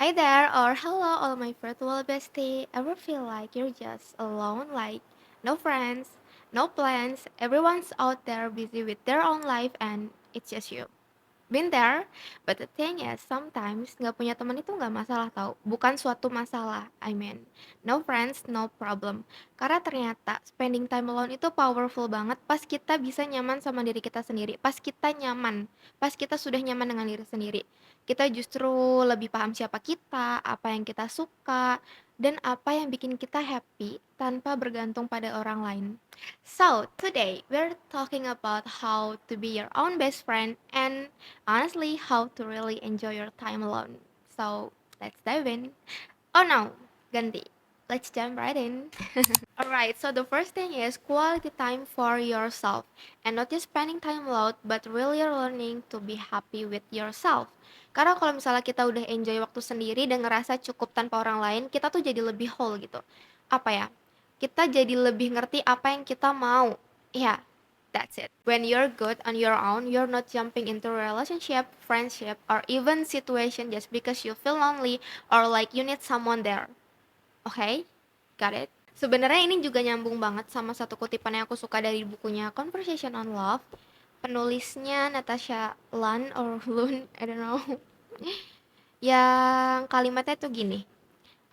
Hi there, or hello, all my virtual bestie. Ever feel like you're just alone, like no friends, no plans, everyone's out there busy with their own life, and it's just you? Been there, but the thing is, sometimes nggak punya teman itu nggak masalah tau. Bukan suatu masalah, I mean. No friends, no problem. Karena ternyata spending time alone itu powerful banget pas kita bisa nyaman sama diri kita sendiri. Pas kita nyaman, pas kita sudah nyaman dengan diri sendiri. Kita justru lebih paham siapa kita, apa yang kita suka, dan apa yang bikin kita happy tanpa bergantung pada orang lain. So, today we're talking about how to be your own best friend and honestly how to really enjoy your time alone. So, let's dive in. Oh no, ganti. Let's jump right in. Alright, so the first thing is quality time for yourself. And not just spending time alone, but really learning to be happy with yourself. Karena kalau misalnya kita udah enjoy waktu sendiri dan ngerasa cukup tanpa orang lain, kita tuh jadi lebih whole gitu. Apa ya? Kita jadi lebih ngerti apa yang kita mau. Ya, that's it. When you're good on your own, you're not jumping into relationship, friendship, or even situation just because you feel lonely or like you need someone there. Okay? Got it? Sebenarnya ini juga nyambung banget sama satu kutipan yang aku suka dari bukunya Conversation on Love. Penulisnya Natasha Lun or Lun, I don't know. Yang kalimatnya tuh gini.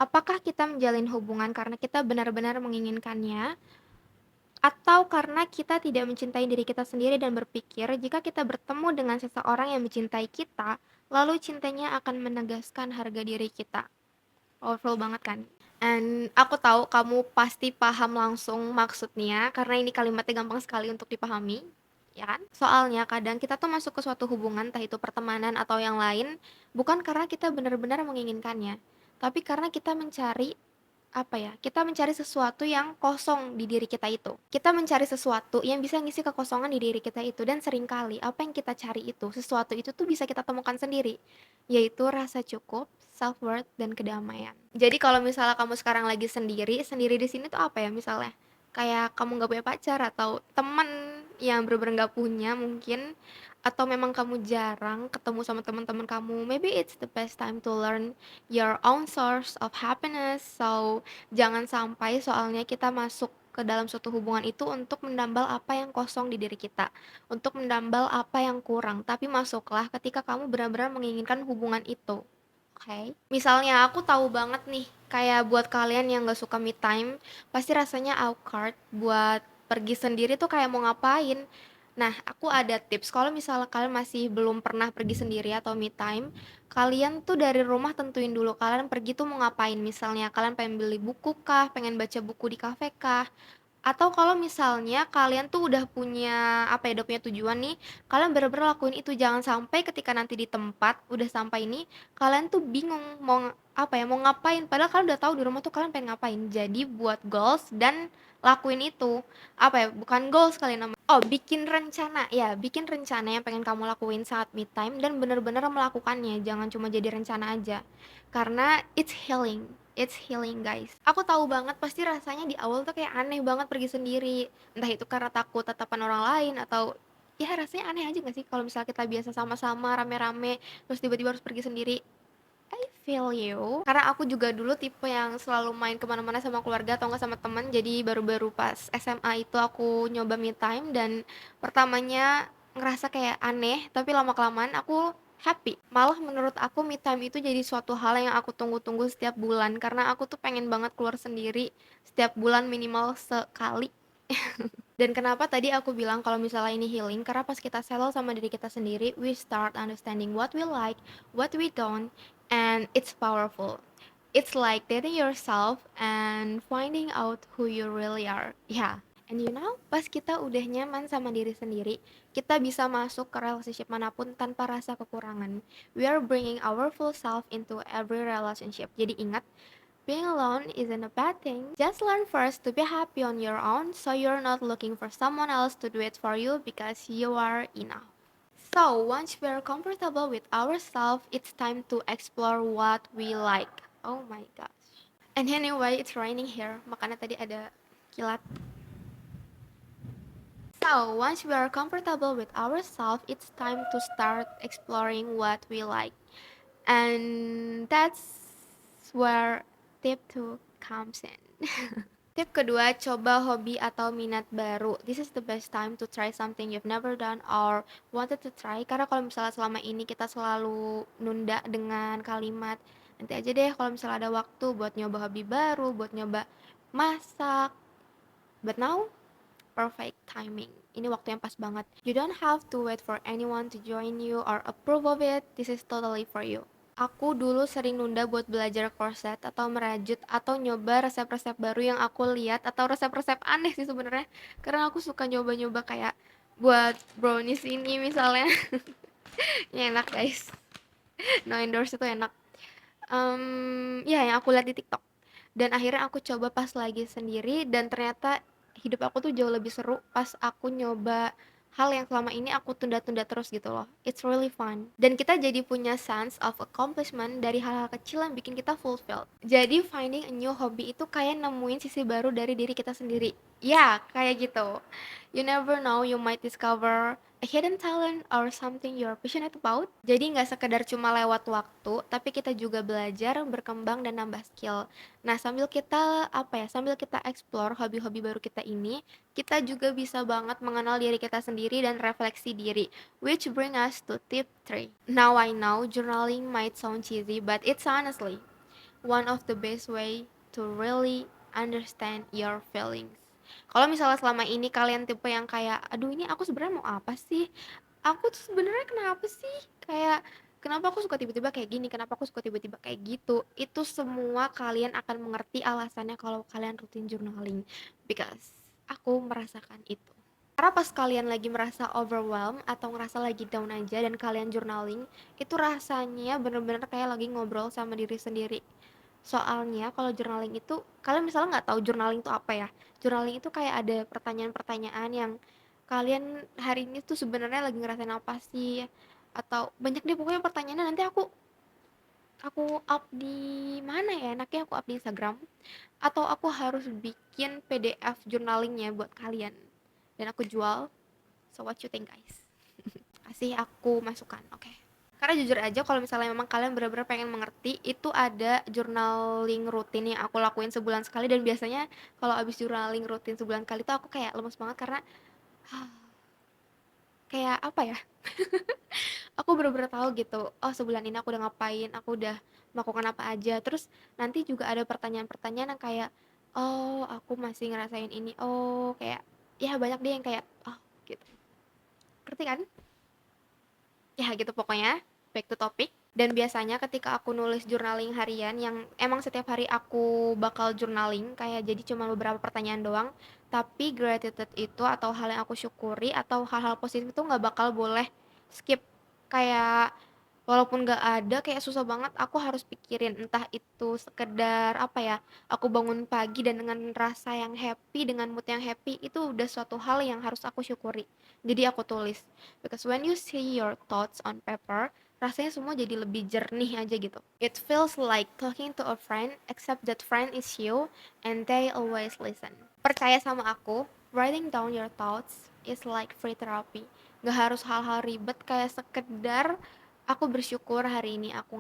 Apakah kita menjalin hubungan karena kita benar-benar menginginkannya atau karena kita tidak mencintai diri kita sendiri dan berpikir jika kita bertemu dengan seseorang yang mencintai kita, lalu cintanya akan menegaskan harga diri kita. Powerful banget kan? And aku tahu kamu pasti paham langsung maksudnya karena ini kalimatnya gampang sekali untuk dipahami, ya kan? Soalnya kadang kita tuh masuk ke suatu hubungan, entah itu pertemanan atau yang lain, bukan karena kita benar-benar menginginkannya, tapi karena kita mencari apa ya? Kita mencari sesuatu yang kosong di diri kita itu. Kita mencari sesuatu yang bisa ngisi kekosongan di diri kita itu dan seringkali apa yang kita cari itu, sesuatu itu tuh bisa kita temukan sendiri, yaitu rasa cukup, self-worth, dan kedamaian. Jadi kalau misalnya kamu sekarang lagi sendiri, sendiri di sini tuh apa ya misalnya? Kayak kamu nggak punya pacar atau teman yang bener-bener nggak punya mungkin, atau memang kamu jarang ketemu sama teman-teman kamu, maybe it's the best time to learn your own source of happiness. So, jangan sampai soalnya kita masuk ke dalam suatu hubungan itu untuk menambal apa yang kosong di diri kita, untuk menambal apa yang kurang, tapi masuklah ketika kamu benar-benar menginginkan hubungan itu. Oke. Misalnya aku tahu banget nih, kayak buat kalian yang gak suka me time, pasti rasanya awkward buat pergi sendiri tuh kayak mau ngapain. Nah, aku ada tips kalau misalnya kalian masih belum pernah pergi sendiri atau me time, kalian tuh dari rumah tentuin dulu kalian pergi tuh mau ngapain. Misalnya kalian pengen beli buku kah, pengen baca buku di kafe kah, atau kalau misalnya kalian tuh udah punya, apa ya, udah punya tujuan nih, kalian bener-bener lakuin itu. Jangan sampai ketika nanti di tempat, udah sampai ini, kalian tuh bingung mau apa ya, mau ngapain. Padahal kalian udah tahu di rumah tuh kalian pengen ngapain. Jadi buat goals dan lakuin itu. Apa ya, bukan goals kali namanya. Oh, bikin rencana. Ya, bikin rencana yang pengen kamu lakuin saat me time dan bener-bener melakukannya. Jangan cuma jadi rencana aja. Karena it's healing guys. Aku tahu banget pasti rasanya di awal tuh kayak aneh banget pergi sendiri. Entah itu karena takut tatapan orang lain atau ya rasanya aneh aja gak sih kalau misalnya kita biasa sama-sama rame-rame terus tiba-tiba harus pergi sendiri. I feel you. Karena aku juga dulu tipe yang selalu main kemana-mana sama keluarga atau enggak sama temen. Jadi baru-baru pas SMA itu aku nyoba me time dan pertamanya ngerasa kayak aneh, tapi lama-kelamaan aku happy. Malah menurut aku me time itu jadi suatu hal yang aku tunggu-tunggu setiap bulan karena aku tuh pengen banget keluar sendiri setiap bulan minimal sekali. Dan kenapa tadi aku bilang kalau misalnya ini healing, karena pas kita settle sama diri kita sendiri, we start understanding what we like, what we don't, and it's powerful. It's like dating yourself and finding out who you really are. Yeah. And you know, pas kita udah nyaman sama diri sendiri, kita bisa masuk ke relationship manapun tanpa rasa kekurangan. We are bringing our full self into every relationship. Jadi ingat, being alone isn't a bad thing. Just learn first to be happy on your own so you're not looking for someone else to do it for you because you are enough. So, once we're comfortable with ourselves, it's time to explore what we like. Oh my gosh. And anyway, it's raining here. Makanya tadi ada kilat. So, once we are comfortable with ourselves, it's time to start exploring what we like. And that's where tip 2 comes in. Tip kedua, coba hobi atau minat baru. This is the best time to try something you've never done or wanted to try. Karena kalau misalnya selama ini kita selalu nunda dengan kalimat, nanti aja deh kalau misalnya ada waktu buat nyoba hobi baru, buat nyoba masak. But now, perfect timing. Ini waktu yang pas banget. You don't have to wait for anyone to join you or approve of it. This is totally for you. Aku dulu sering nunda buat belajar korset atau merajut atau nyoba resep-resep baru yang aku lihat atau resep-resep aneh sih sebenarnya. Karena aku suka nyoba-nyoba kayak buat brownies ini misalnya. Ini enak guys. No endorse, itu enak. Ya yang aku lihat di TikTok. Dan akhirnya aku coba pas lagi sendiri dan ternyata hidup aku tuh jauh lebih seru pas aku nyoba hal yang selama ini aku tunda-tunda terus gitu loh. It's really fun. Dan kita jadi punya sense of accomplishment dari hal-hal kecil yang bikin kita fulfilled. Jadi finding a new hobby itu kayak nemuin sisi baru dari diri kita sendiri. Ya, kayak gitu. You never know, you might discover a hidden talent or something you're passionate about. Jadi nggak sekedar cuma lewat waktu, tapi kita juga belajar, berkembang, dan nambah skill. Nah, sambil kita explore hobi-hobi baru kita ini, kita juga bisa banget mengenal diri kita sendiri dan refleksi diri. Which bring us to tip 3. Now I know journaling might sound cheesy, but it's honestly one of the best way to really understand your feelings. Kalau misalnya selama ini kalian tipe yang kayak, aduh ini aku sebenarnya mau apa sih? Aku tuh sebenarnya kenapa sih? Kayak kenapa aku suka tiba-tiba kayak gini? Kenapa aku suka tiba-tiba kayak gitu? Itu semua kalian akan mengerti alasannya kalau kalian rutin journaling. Because aku merasakan itu. Karena pas kalian lagi merasa overwhelmed atau ngerasa lagi down aja dan kalian journaling, itu rasanya bener-bener kayak lagi ngobrol sama diri sendiri. Soalnya kalau journaling itu, kalian misalnya nggak tahu journaling itu apa ya? Journaling itu kayak ada pertanyaan-pertanyaan yang kalian hari ini tuh sebenarnya lagi ngerasain apa sih? Atau banyak deh pokoknya pertanyaannya. Nanti aku up di mana ya? Enaknya aku up di Instagram atau aku harus bikin PDF journalingnya buat kalian dan aku jual. So what you think guys? Kasih aku masukan, oke? Karena jujur aja kalau misalnya memang kalian benar-benar pengen mengerti, itu ada journaling rutin yang aku lakuin sebulan sekali dan biasanya kalau abis journaling rutin sebulan kali tuh aku kayak lemes banget karena kayak apa ya? Aku bener-bener tahu gitu, oh sebulan ini aku udah ngapain, aku udah melakukan apa aja. Terus nanti juga ada pertanyaan-pertanyaan yang kayak, oh aku masih ngerasain ini, oh kayak ya banyak deh yang kayak oh gitu. Ngerti kan? Ya gitu pokoknya, back to topic. Dan biasanya ketika aku nulis journaling harian yang emang setiap hari aku bakal journaling kayak jadi cuma beberapa pertanyaan doang, tapi gratitude itu atau hal yang aku syukuri atau hal-hal positif itu nggak bakal boleh skip. Kayak walaupun nggak ada kayak susah banget aku harus pikirin, entah itu sekedar apa ya, aku bangun pagi dan dengan rasa yang happy, dengan mood yang happy, itu udah suatu hal yang harus aku syukuri. Jadi aku tulis. Because when you see your thoughts on paper, rasanya semua jadi lebih jernih aja gitu. It feels like talking to a friend, except that friend is you, and they always listen. Percaya sama aku, writing down your thoughts is like free therapy. Gak harus hal-hal ribet, kayak sekedar aku bersyukur hari ini aku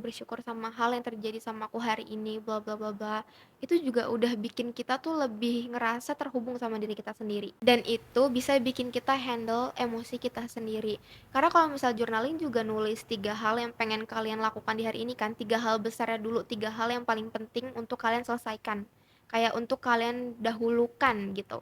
bersyukur sama hal yang terjadi sama aku hari ini, bla bla bla bla. Itu juga udah bikin kita tuh lebih ngerasa terhubung sama diri kita sendiri. Dan itu bisa bikin kita handle emosi kita sendiri. Karena kalau misal journaling juga nulis 3 hal yang pengen kalian lakukan di hari ini kan, 3 hal besarnya dulu, 3 hal yang paling penting untuk kalian selesaikan. Kayak untuk kalian dahulukan gitu.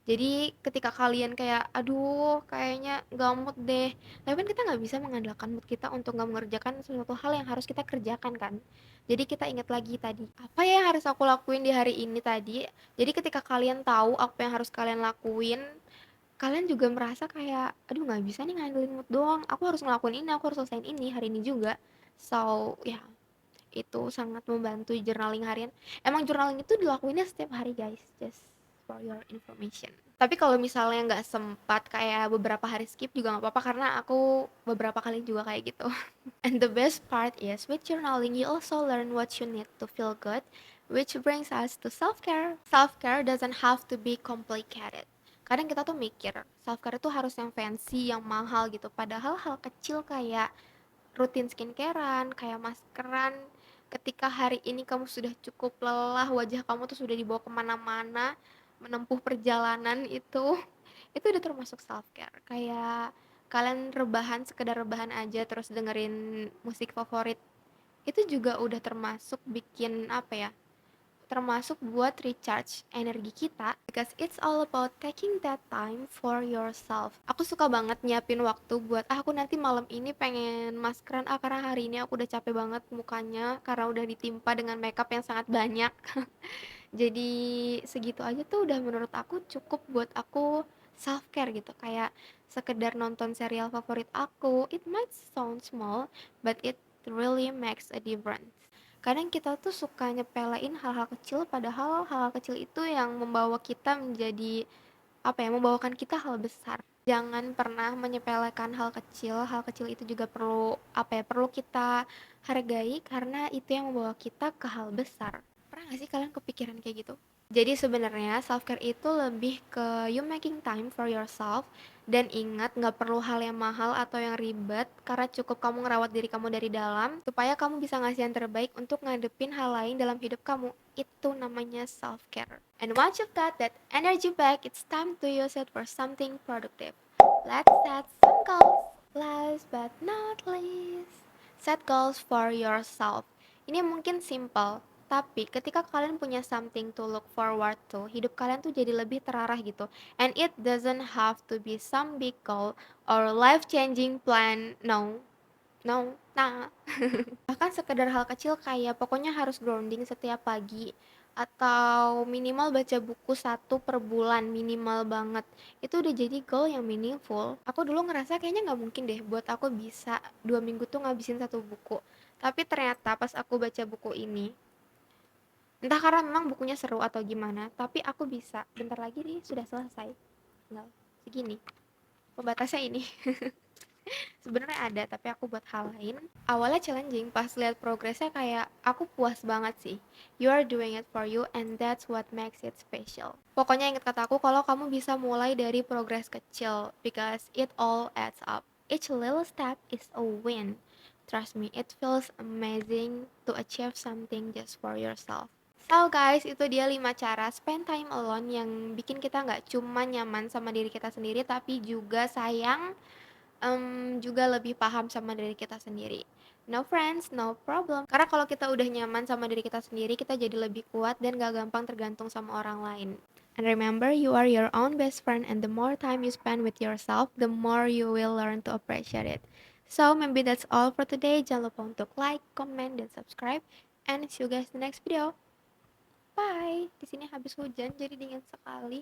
Jadi ketika kalian kayak, aduh kayaknya gak mood deh. Tapi kan kita gak bisa mengandalkan mood kita untuk gak mengerjakan sesuatu hal yang harus kita kerjakan kan. Jadi kita ingat lagi tadi, apa ya yang harus aku lakuin di hari ini tadi. Jadi ketika kalian tahu apa yang harus kalian lakuin, kalian juga merasa kayak, aduh gak bisa nih ngandelin mood doang. Aku harus ngelakuin ini, aku harus selesaiin ini hari ini juga. So, ya itu sangat membantu journaling harian. Emang journaling itu dilakuinnya setiap hari guys, just for your information. Tapi kalau misalnya nggak sempat kayak beberapa hari skip juga nggak apa-apa karena aku beberapa kali juga kayak gitu. And the best part is with journaling you also learn what you need to feel good, which brings us to self-care. Self-care doesn't have to be complicated. Kadang kita tuh mikir self-care itu harus yang fancy, yang mahal gitu. Padahal hal kecil kayak rutin skincarean, kayak maskeran. Ketika hari ini kamu sudah cukup lelah, wajah kamu tuh sudah dibawa kemana-mana, menempuh perjalanan itu udah termasuk self care. Kayak kalian rebahan, sekedar rebahan aja terus dengerin musik favorit, itu juga udah termasuk bikin apa ya, termasuk buat recharge energi kita, because it's all about taking that time for yourself. Aku suka banget nyiapin waktu buat aku nanti malam ini pengen maskeran karena hari ini aku udah capek banget mukanya karena udah ditimpa dengan makeup yang sangat banyak. Jadi segitu aja tuh udah menurut aku cukup buat aku self care gitu, kayak sekedar nonton serial favorit aku. It might sound small, but it really makes a difference. Kadang kita tuh suka nyepelein hal-hal kecil, padahal hal-hal kecil itu yang membawa kita menjadi apa ya, membawakan kita hal besar. Jangan pernah menyepelekan hal kecil itu juga perlu apa ya, perlu kita hargai karena itu yang membawa kita ke hal besar. Pernah gak sih kalian kepikiran kayak gitu? Jadi sebenarnya self care itu lebih ke you making time for yourself, dan ingat gak perlu hal yang mahal atau yang ribet karena cukup kamu ngerawat diri kamu dari dalam supaya kamu bisa ngasih yang terbaik untuk ngadepin hal lain dalam hidup kamu. Itu namanya self care. And once you've got that energy back, it's time to use it for something productive. Let's set some goals. Last but not least, set goals for yourself. Ini mungkin simple, tapi ketika kalian punya something to look forward to, hidup kalian tuh jadi lebih terarah gitu. And it doesn't have to be some big goal or life-changing plan. No, no, nah. Bahkan sekedar hal kecil kayak pokoknya harus grounding setiap pagi atau minimal baca buku satu per bulan, minimal banget. Itu udah jadi goal yang meaningful. Aku dulu ngerasa kayaknya nggak mungkin deh buat aku bisa 2 minggu tuh ngabisin satu buku. Tapi ternyata pas aku baca buku ini, entah karena memang bukunya seru atau gimana, tapi aku bisa. Bentar lagi nih sudah selesai. Tinggal segini. Pembatasnya ini. Sebenarnya ada, tapi aku buat hal lain. Awalnya challenging, pas lihat progresnya kayak aku puas banget sih. You are doing it for you and that's what makes it special. Pokoknya ingat kataku kalau kamu bisa mulai dari progres kecil, because it all adds up. Each little step is a win. Trust me, it feels amazing to achieve something just for yourself. So guys, itu dia 5 cara spend time alone yang bikin kita nggak cuma nyaman sama diri kita sendiri, tapi juga sayang, juga lebih paham sama diri kita sendiri. No friends, no problem. Karena kalau kita udah nyaman sama diri kita sendiri, kita jadi lebih kuat dan gak gampang tergantung sama orang lain. And remember, you are your own best friend, and the more time you spend with yourself, the more you will learn to appreciate it. So maybe that's all for today. Jangan lupa untuk like, comment, dan subscribe. And see you guys in the next video. Bye. Di sini habis hujan, jadi dingin sekali.